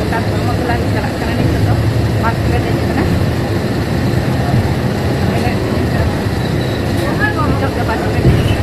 Bukan mau lagi jalan karena itu tuh masuk ke dalam sana. Cok ke masuk ke dalam.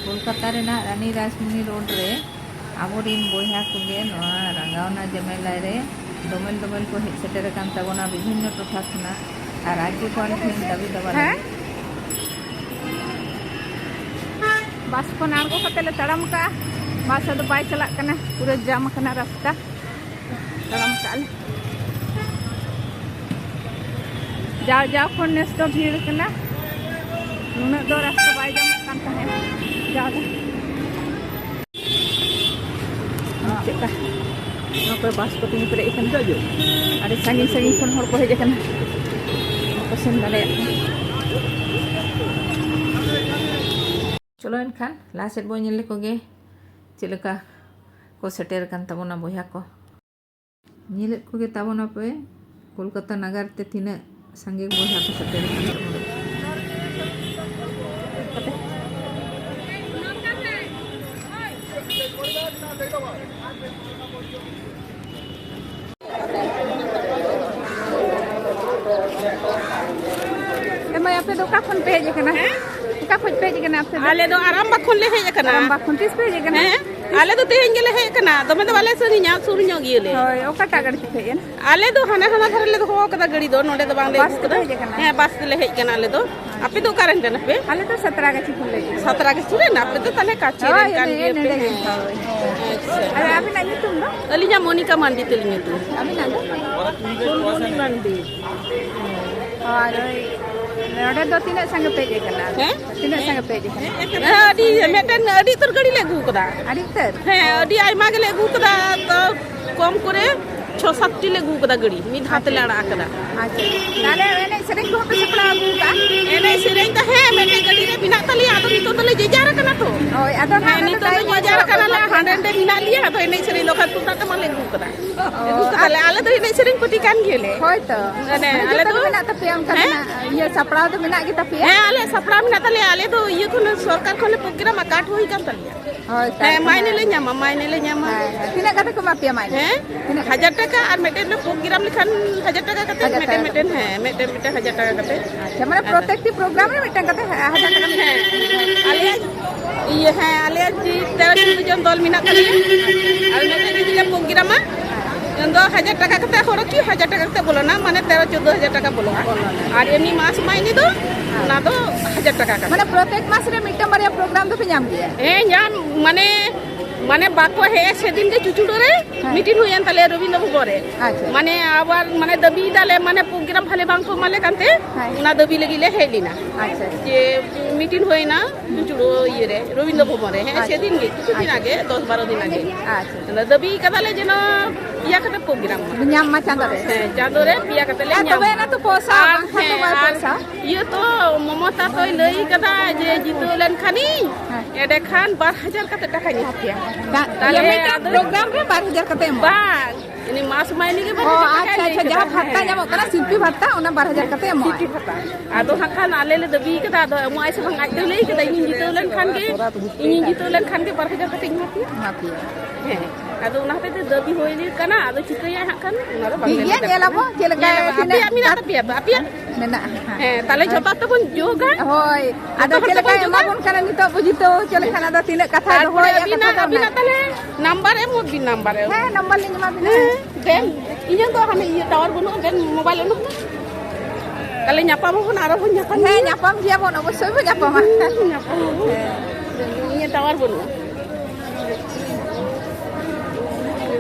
Kolkata Rani Rajmani road रे आबोरिन बया कोगे रंगावना जमेला रे दमल दमल को hedge shutter कान ताबोना विभिन्न टोठा खना और राज्यपाल ठेन दाबी दबा बस को आड़गो कते ले तड़म का बस अद बाय चला कना पूरा जाम कना रास्ता तड़म काल जा जा फोन नेस तो भीड़ कना नुना दो रास्ता बाय जाम कान ताहे जा चेका नोपे बस को तिनी परे इकन तो जो अरे संगी संगी खन हर को हेज कना पसंद दाले चलो इनखान लास्ट बो नेल कोगे चेलका को सेटर कान ताबोना बया को नेल कोगे ताबोना पे कोलकाता नगर ते तिना संगे बया को सेटर कान ताबोना मैं आपसे दोका फोन पे हेज कना का खोज पे जगना आपसे आले दो आराम बा खोल ले हे कना आराम बा खुंटिस पे जगना आले दो तेहेन गेले हे कना दमे दो वाले संगी न्या सुर न्यो गिले होय ओका टागड़ पे हेन आले दो हना हना धर ले दो हो कदा गड़ी दो नोडे दो बांग ले कदा हे बस ले हे कना आले दो आपे दो कारण कना पे आले तो 17 का चिकुल ले 17 के सुरे ना आपे तो तले काची रे कान गे पे अरे अभी ना तुम ना अलिया मोनिका मांडी तलिया तू अभी ना मोनी मांडी और नोडे दो तीन संग पे जगना हैं तीन संग पे जगना अडी मेटन अडी तोर गड़ी ले गु कदा अड़ी तर हैं अडी आइमा गेले गु कदा तो कम करे 6-7 टी ले गु कदा गड़ी मी हाथ ले आड़ा कदा अच्छा नाले एने सेरेंग को पे सपड़ा गु का एने सेरेंग ता है मेटे गड़ी रे बिना तली आदो नितो तले जेजार कना तो ओय आदो ना नितो तले जेजार कना ले हांडे बिना लिया तो एने सेरेंग लोखा तुता त मले गु कदा आले आले तो एने सेरेंग पटी कान गेले होय तो एने आले तो बिना त पे हम करना ये सपड़ा तो बिना की त पे है आले सपड़ा बिना तले आले तो ये कोन सरकार कोने प्रोग्राम काट होई कान तलिया होय है मायने ले न्यामा तीना कते को मापिया माय है 1000 टाका और मेटे लो प्रोग्राम लिखान 1000 टाका कते मेटे है मेटे 1000 टाका कते अच्छा माने प्रत्येक प्रोग्राम रे मेटे कते 1000 टाका है आले ये है आले जी 13 जन दल मिना तलिया और मेटे जी प्रोग्राम दो 1000 टाका कते होरो की 1000 टाका कते बोलो ना माने 13-14 टाका बोलो और एमनी मास मायने दो ना दो 1000 टाका माने प्रत्येक मास रे मिटे मारिया प्रोग्राम तो पे नाम दिया ए जान माने माने बाको हे सेदिन के चुचुड़ो रे मीटिंग हुयन तले रविंद्र भवन रे माने आबार माने दबी दाले माने प्रोग्राम भाले बांको माले कांते उना दबी लगी ले हेलिना अच्छा जे मीटिंग होइना चुचुड़ो ये रे रविंद्र भवन रे हे सेदिन के किछु दिन आगे 10-12 दिन आगे अच्छा दबी कदाले जेना पिया कते प्रोग्राम न्याम मा चांदो रे पिया कते ले न्याम तबे ना तो पोसा पैसा ये तो ममता तो लई कदा जे जितुलन खानी एडे खान 12000 कते टाका नि हापिया ताले प्रोग्राम रे 12000 कते बांग ini mas main ini oh अच्छा अच्छा जहां भत्ता जामो कना शिल्पी भत्ता ओना 12000 कते एमो शिल्पी भत्ता आदो हाखान आले ले दबी कदा आदो एमो आइसे बंग आइते लई कदा इन जितुलन खान के 12000 कते हापिया हे आदो उना हते दबी होइली कना आदो चिकया हाखान उना रो बांग ये नेलाबो जेलगा apiya mina apiya nena he tale jota to pun juga hoy ada जेलगा एमाबोन कना नितो बुजितो जेलगा ada तिना कथा होय abina tale number emo bin number he number लिंग मा बिना den inyang to hane iya tawar bunu den mobile enu kali nyapa mo pun aro pun nyapa he nyapam dia bon obosoy bo nyapam nyapa iya tawar bunu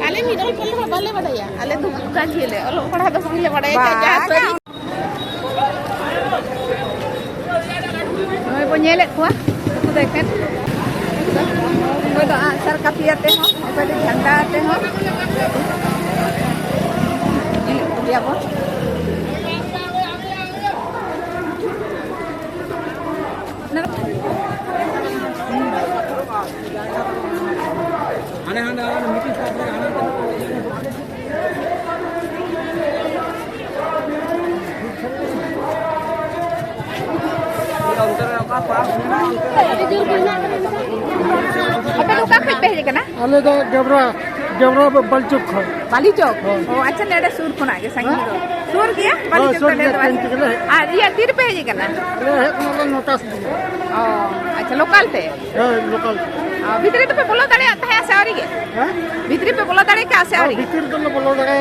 ale midol pelle bale badaya ale tu buka gile olo padha do gile badaya ja sari oi po nyele kuah aku dekat Koy do ansar kapi ate ho, koy do jhanda ate ho. Ini dia po. Apa lu kafe pe kana? Ale do gebra balchuk kho. Bali Chowk. Oh, अच्छा नेडे सूर खुना के संगी रो. सूर किया? Bali Chowk सूर ने किया, तो टेंट के लिए। आ ये 30 रुपए जी करना. Ale he kono notas di. Oh, अच्छा लोकल थे. Lokal. भीतरी पे बोलो दाड़े आता है ऐसे और ही के. भीतरी पे बोलो दाड़े क्या ऐसे और ही. Bitir dolo bolo daga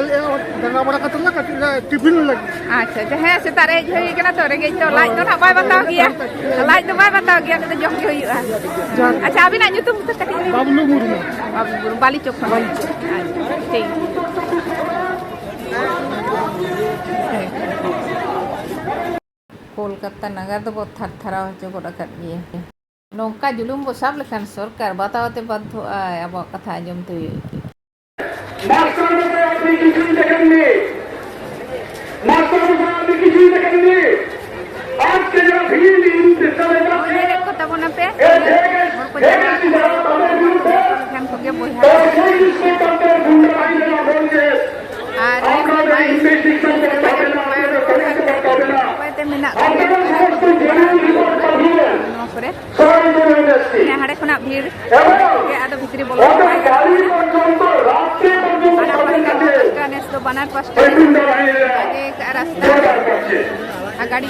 danga bada katla katla tiffin लग. अच्छा तो है ऐसे तारे जो ये करना तो रे के तो लाइट तो ना बाय बताओ किया. लाइट तो बाय बताओ किया तो जो की हुई. अच्छा अभी ना YouTube तो कटी. Bablu murmu. अब Bali Chowk पर. ठीक. कोलकाता नगर तो बहुत थरथरा हो चुका रखत गया नौका जुलूम वो सब लेकिन सरकार बताओते बात अब कथा जम तो हाड़े खुना भीड़ आदो भितरी बोलो बनार पास रास्ता गाड़ी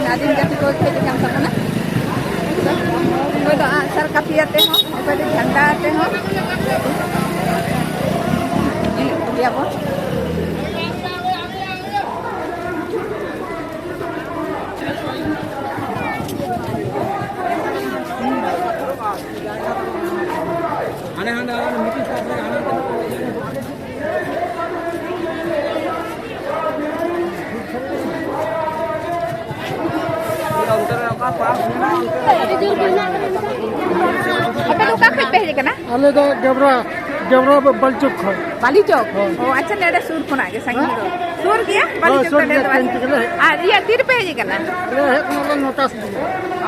आदिम जाति को काम करना कोई तो ansar kapi ate ho, koy do jhanda ate ho. Ini dia po. Apa lu kafe pe kana? Ale do gebra balchuk kho. Bali Chowk. Oh, अच्छा नेडे सूर खुना के संगी रो. सूर किया? Bali Chowk सूर ने किया, तो टेंट के लिए। आ ये 30 रुपए जी करना. Ale he kono notas di.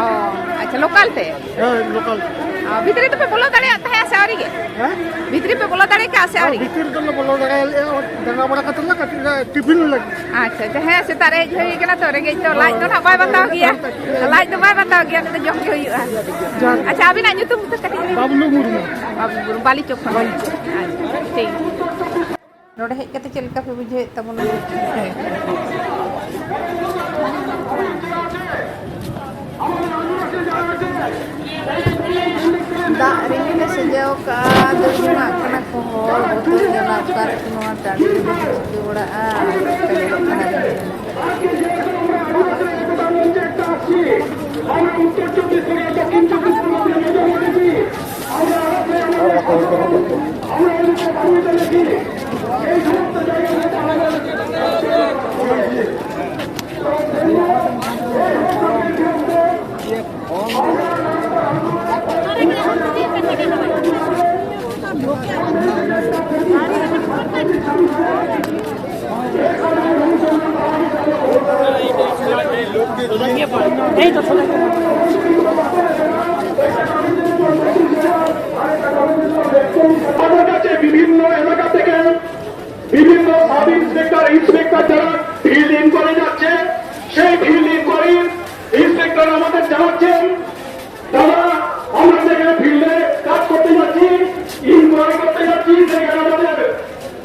Oh, अच्छा लोकल थे. Lokal. भीतरी पे बोलो दाड़े आता है ऐसे और ही के. भीतरी पे बोलो दाड़े क्या ऐसे और ही. Bitir dolo bolo daga danga bada katla katla tiffin लग. अच्छा तो है ऐसे तारे जो ये करना तो रे के तो लाइट तो ना बाय बताओ किया. लाइट तो बाय बताओ किया तो जो की हुई. अच्छा अभी ना YouTube तो कटी. Bablu murmu. अब Bali Chowk पर. ठीक. नोड़े हेज कते चल का पे बुझे तब दा रिमिल सजाव का दुनिया कना को होल बोतल जला कर नोआ टाड़ी के बड़ा বিভিন্ন এলাকা থেকে বিভিন্ন সাব ইন্সপেক্টর যারা ফিল্ড ইনকোয়ারি যাচ্ছে সেই ফিল্ড ইনকোয়ারি ইন্সপেক্টর আমাদের জানাচ্ছেন দাদা আমরা যেখানে ফিল্ডে কাজ করতে যাচ্ছি ইনকোয়ারি করতে যাচ্ছি সেখানে আমাদের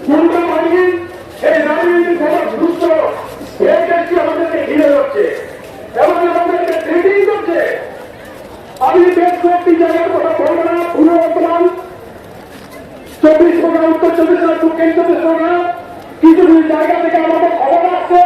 গুন্ডা বাহিনী এই রাজনীতি খবর সুস্থ এই দেশটি আমাদেরকে ঘিরে যাচ্ছে এবং আমাদেরকে ট্রেনিং করছে আমি বেশ কয়েকটি জায়গার কথা বলবো না পুরো বর্তমান 24 উত্তর 24 দক্ষিণ 24 কিছু কিছু জায়গা থেকে আমাদের খবর আসছে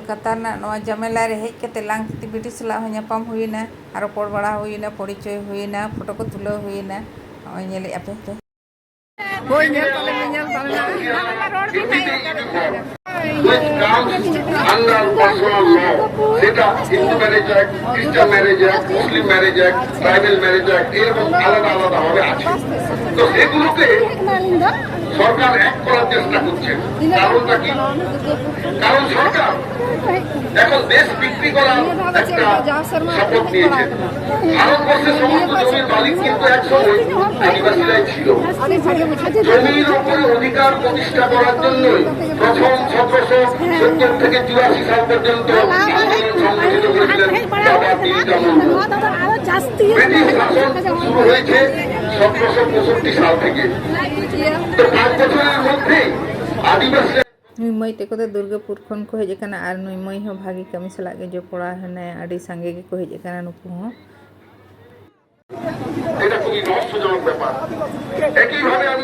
ᱠᱳᱞᱠᱟᱛᱟ ᱨᱮᱱᱟᱜ ᱱᱚᱣᱟ ᱡᱟᱢᱮᱞᱟ ᱨᱮ ᱦᱮᱡ ᱠᱟᱛᱮ ᱞᱟᱝ ᱵᱤᱴᱤ ᱥᱟᱞᱟᱜ ᱦᱚᱸ ᱧᱟᱯᱟᱢ ᱦᱩᱭᱱᱟ ᱟᱨ ᱨᱚᱯᱚᱲ ᱵᱟᱲᱟ ᱦᱩᱭᱱᱟ, ᱯᱚᱨᱤᱪᱚᱭ ᱦᱩᱭᱱᱟ, ᱯᱷᱳᱴᱳ ko ᱛᱩᱞᱟᱹᱣ ᱦᱩᱭᱱᱟ। ᱱᱚᱜᱼᱚᱭ ᱧᱮᱞᱮᱫ ᱟᱯᱮ ᱛᱚ ᱦᱳᱭ ᱧᱮᱞ ᱛᱟᱞᱮ ᱢᱮ ᱧᱮᱞ ᱛᱟᱞᱮ ᱢᱮ। which comes under personal law, সেটা হিন্দু ম্যারেজ অ্যাক্ট, খ্রিস্টান ম্যারেজ অ্যাক্ট, মুসলিম marriage act, tribal marriage act, এরকম আলাদা আলাদা ভাবে আছে। তো এগুলোকে সরকার এক করার চেষ্টা করছে। কারণটা কি? কারণ সরকার এখন দেশ বিক্রি করার একটা শপথ নিয়েছে। ভারতবর্ষের সমস্ত জমির মালিক কিন্তু একসময় আদিবাসীরাই ছিল। জমির উপরে অধিকার প্রতিষ্ঠা করার জন্যই প্রথম 1770 থেকে 84 সাল পর্যন্ত আন্দোলন সংগঠিত করেছিলেন বাবা বিরসা মুন্ডা। ব্রিটিশ শাসন শুরু হয়েছে 1765 সাল থেকে। তো 5 বছরের মধ্যেই আদিবাসী ᱱᱩᱭ ᱢᱟᱹᱭ ᱛᱟᱠᱚ ᱫᱚ ᱫᱩᱨᱜᱟᱹᱯᱩᱨ ᱠᱷᱚᱱ ᱠᱚ ᱦᱮᱡ ᱟᱠᱟᱱᱟ ᱟᱨ ᱱᱩᱭ ᱢᱟᱹᱭ ᱦᱚᱸ ᱵᱷᱟᱜᱤ ᱠᱟᱹᱢᱤ ᱥᱟᱞᱟᱜ ᱜᱮ ᱡᱚᱯᱲᱟᱣ ᱦᱮᱱᱟᱭᱟ। ᱟᱹᱰᱤ ᱥᱟᱸᱜᱮ ᱜᱮᱠᱚ ᱦᱮᱡ ᱟᱠᱟᱱᱟ ᱱᱩᱠᱩ ᱦᱚᱸ। এটা খুবই রহস্যজনক ব্যাপার। একইভাবে আমি